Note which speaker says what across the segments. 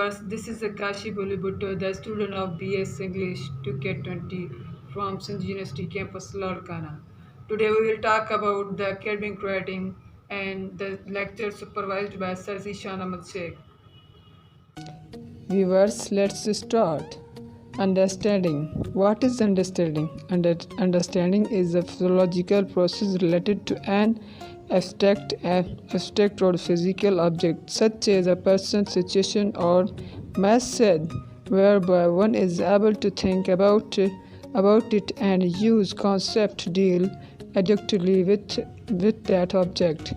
Speaker 1: viewers, this is Akashi Bollywood, the student of BS English 2K20 from Sindh University campus, Lalkana. Today we will talk about the academic writing and the lecture supervised by Sir Zishan Ahmad Sheikh. Viewers, let's start. Understanding. What is understanding? Understanding is a physiological process related to an abstract or physical object, such as a person, situation, or message, whereby one is able to think about it and use concept deal adequately with that object.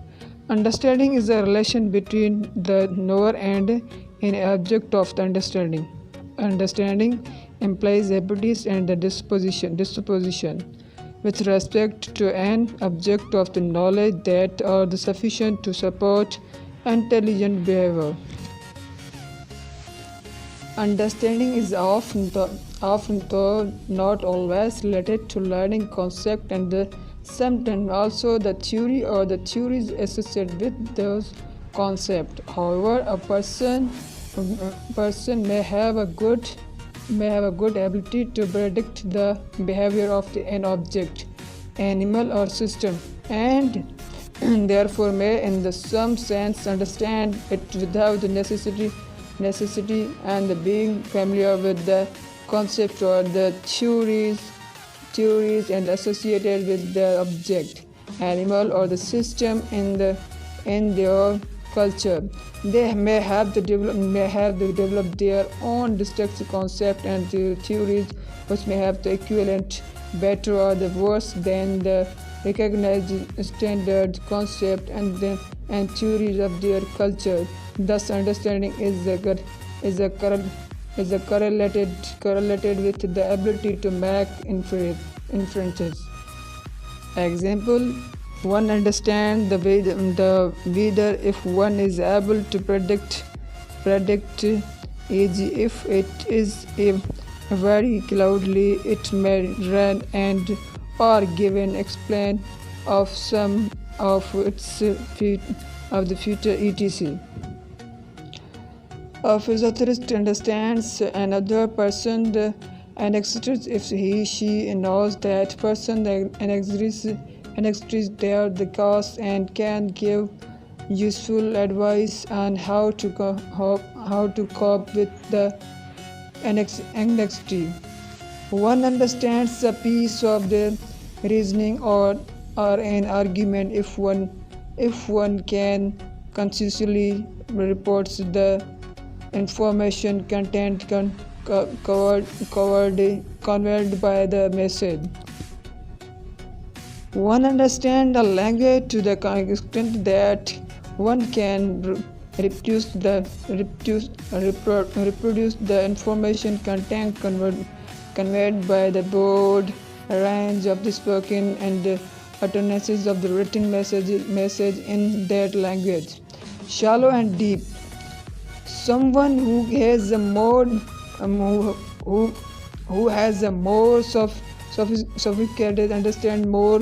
Speaker 1: Understanding is a relation between the knower and an object of the understanding. Understanding implies abilities and the disposition with respect to an object of the knowledge that are sufficient to support intelligent behavior. Understanding is often though not always related to learning concept and sometimes also the theory or the theories associated with those concepts. However, a person may have a good ability to predict the behavior of an object, animal, or system, and therefore may in some sense understand it without the necessity and the being familiar with the concept or the theories and associated with the object, animal, or the system in their culture. They may have developed their own distinct concept and theories which may have the equivalent better or the worse than the recognized standard concept and theories of their culture. Thus, understanding is correlated with the ability to make inferences. Example: one understands the weather if one is able to predict e.g. if it is a very cloudy it may rain and or given explain of some of the future etc. A physiotherapist understands another person the anxiety if she knows that person the anxiety there the cause and can give useful advice on how to cope with the anxiety. One understands a piece of the reasoning or an argument if one can consciously reports the information content conveyed by the message. One understands a language to the extent that one can reproduce the information content conveyed by the broad range of the spoken and the utterances of the written message in that language. Shallow and deep. Someone who has a more sophisticated understand more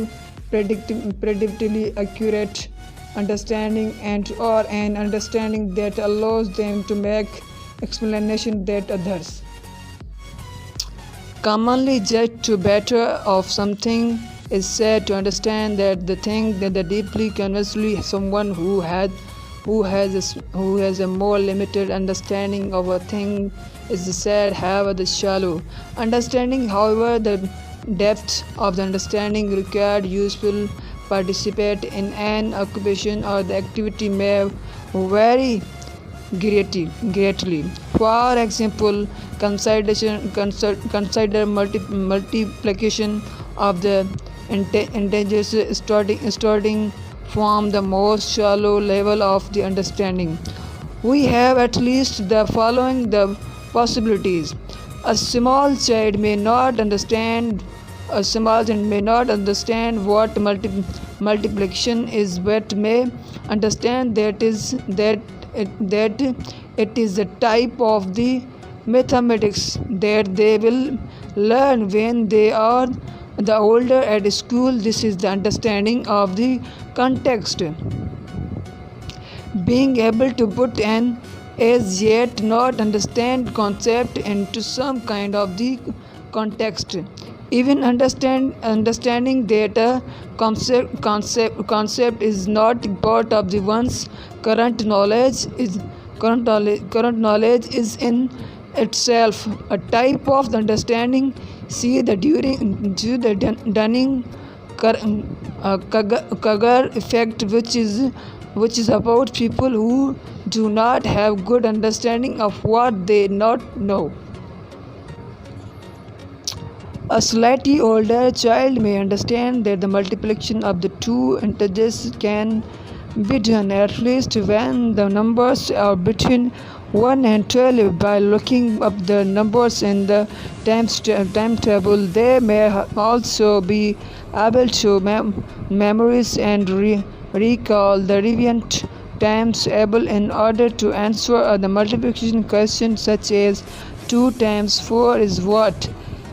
Speaker 1: predictably accurate understanding and or an understanding that allows them to make explanation that others commonly judge to better of something is said to understand that the thing that the deeply conversely someone who has a more limited understanding of a thing is said have the shallow understanding. However, the depth of the understanding required useful participate in an occupation or the activity may vary greatly. For example, consider multiplication of the integers starting from the most shallow level of the understanding. We have at least the following the possibilities. A small child may not understand what multiplication is, but may understand that it is a type of the mathematics that they will learn when they are the older at school. This is the understanding of the context. Being able to put an as yet not understand concept into some kind of the context. Even understanding that a concept is not part of the one's current knowledge is in itself a type of understanding. See the Dunning Kruger effect, which is about people who do not have good understanding of what they not know. A slightly older child may understand that the multiplication of the two integers can be done at least when the numbers are between 1 and 12 by looking up the numbers in the timetable. They may also be able to memorize and recall the relevant times able in order to answer the multiplication question, such as 2 times 4 is what.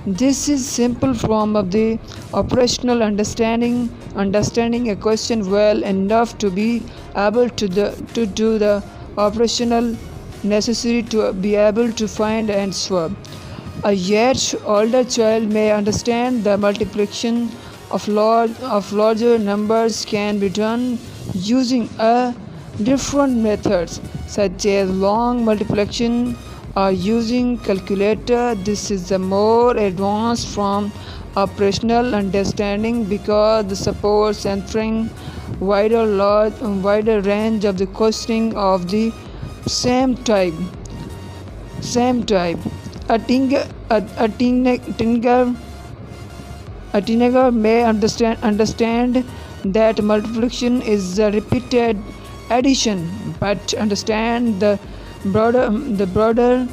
Speaker 1: This is simple form of the operational understanding a question well enough to be able to do the operational necessary to be able to find and answer. A yet older child may understand the multiplication of larger numbers can be done using a different methods, such as long multiplication or using calculator. This is a more advanced form of operational understanding because it supports answering wider range of the questioning of the same type. A teenager may understand that multiplication is a repeated addition, but understand the broader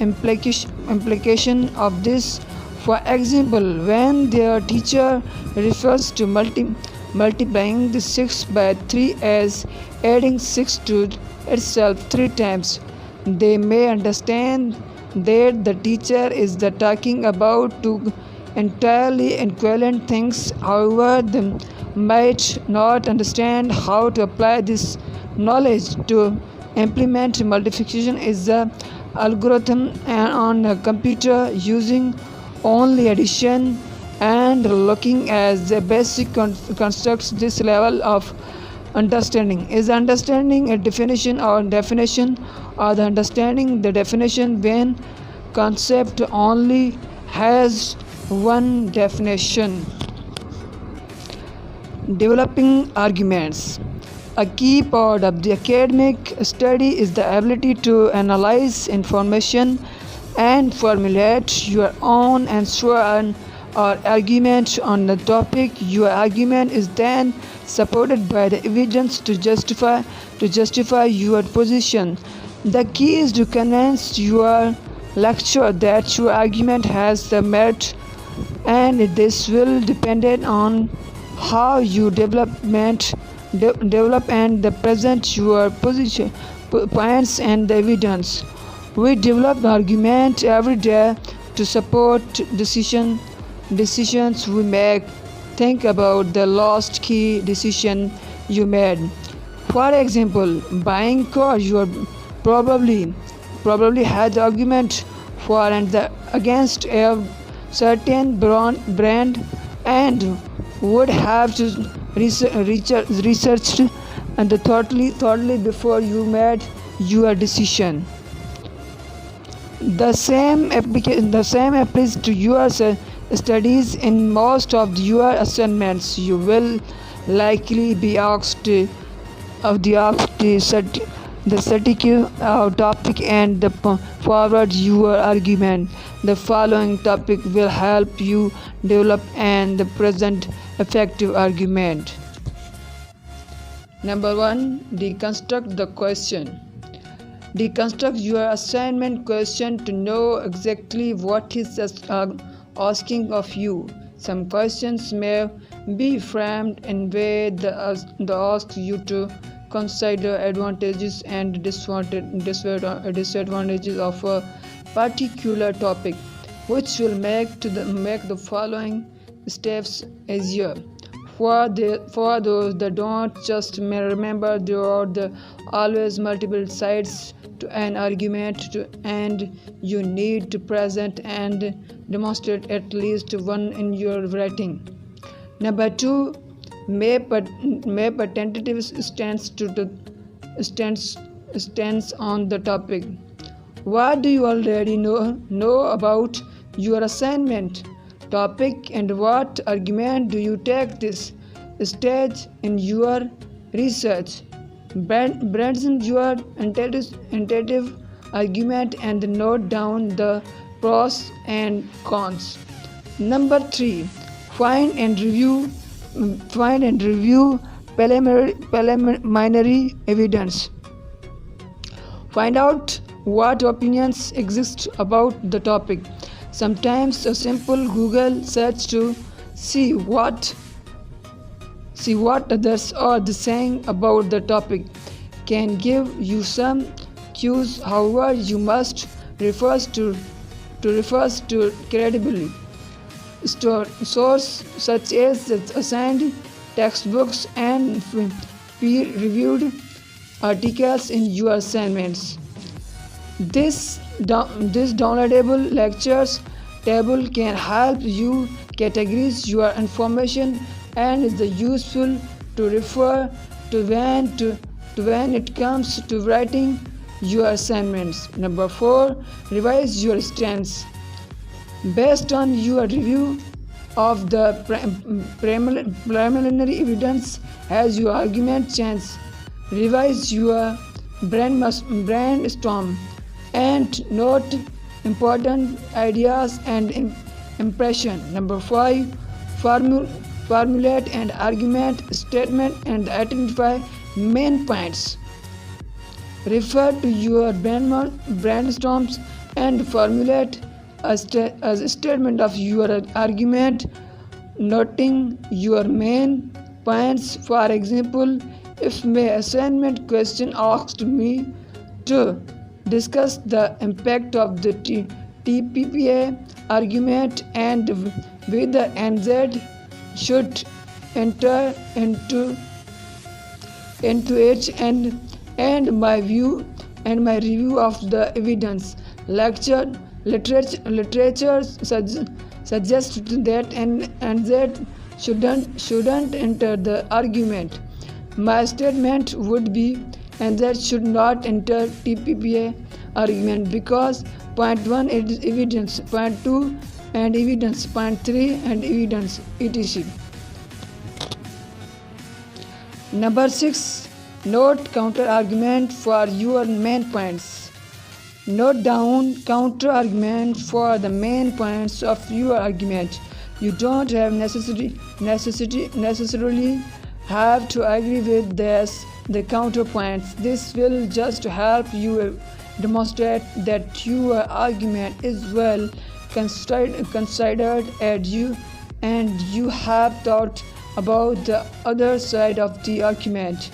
Speaker 1: implication of this. For example, when their teacher refers to multiplying the 6 by 3 as adding 6 to itself 3 times, they may understand that the teacher is talking about two entirely equivalent things. However, they might not understand how to apply this knowledge to implement multiplication is the algorithm on a computer using only addition and looking as the basic constructs. This level of understanding is understanding a definition or the understanding the definition when concept only has one definition. Developing arguments. A key part of the academic study is the ability to analyze information and formulate your own answer or argument on the topic. Your argument is then supported by the evidence to justify your position. The key is to convince your lecturer that your argument has the merit, and this will depend on how you develop and present your position points and the evidence. We develop argument every day to support decisions we make. Think about the last key decision you made. For example, buying car. You probably had argument for and against a certain brand and would have to researched and thoroughly before you made your decision. The same applies to your studies. In most of your assignments, you will likely be asked the topic and forward your argument. The following topic will help you develop and present effective argument. Number 1. Deconstruct the question. Deconstruct your assignment question to know exactly what is asking of you. Some questions may be framed in way that asks you to consider advantages and disadvantages of a particular topic, which will make the following steps easier. For those that don't just remember, there are always multiple sides to an argument, and you need to present and demonstrate at least one in your writing. Number 2, make a tentative stance on the topic. What do you already know about your assignment topic, and what argument do you take this stage in your research? Present your tentative argument and note down the pros and cons. Number 3, find and review preliminary evidence. Find out what opinions exist about the topic. Sometimes a simple Google search to see what others are saying about the topic can give you some cues. However, you must refer to credibly source such as assigned textbooks and peer-reviewed articles in your assignments. This downloadable lectures table can help you categorize your information and is useful to refer to when it comes to writing your assignments. Number 4, revise your stance. Based on your review of the preliminary evidence as your argument changes, revise your brainstorm and note important ideas and impression. Number 5, formulate an argument statement and identify main points. Refer to your brainstorms and formulate a statement of your argument, noting your main points. For example, if my assignment question asked me to discuss the impact of the TPPA argument and whether NZ should enter into it, and my review of the evidence. Literature suggests that NZ shouldn't enter the argument. My statement would be NZ should not enter TPPA argument because point 1 is evidence, point 2 and evidence, point 3 and evidence, etc. Number 6, note counter argument for your main points. Note down counter argument for the main points of your argument. You don't have necessarily have to agree with the counterpoints. This will just help you demonstrate that your argument is well considered and you have thought about the other side of the argument.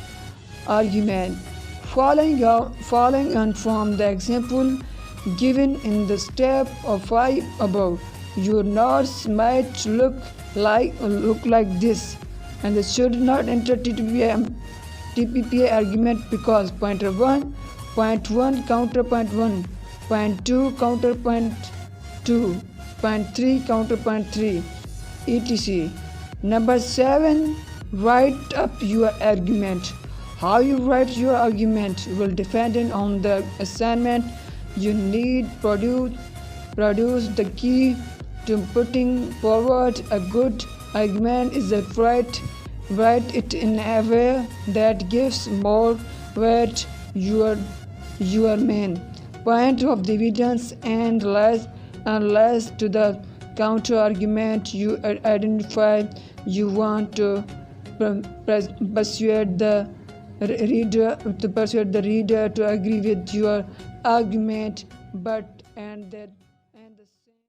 Speaker 1: Following on from the example given in the step of 5 above, your notes might look like this, and they should not enter TPPA argument because point 1 counter point 1, point 2 counter point 2, point 3 counter point 3, etc. Number 7, write up your argument. How you write your argument will depend on the assignment. You need produce the key to putting forward a good argument is a write it in a way that gives more weight your main point of the evidence and less to the counter argument you identify. You want to persuade the reader to agree with your argument, but and that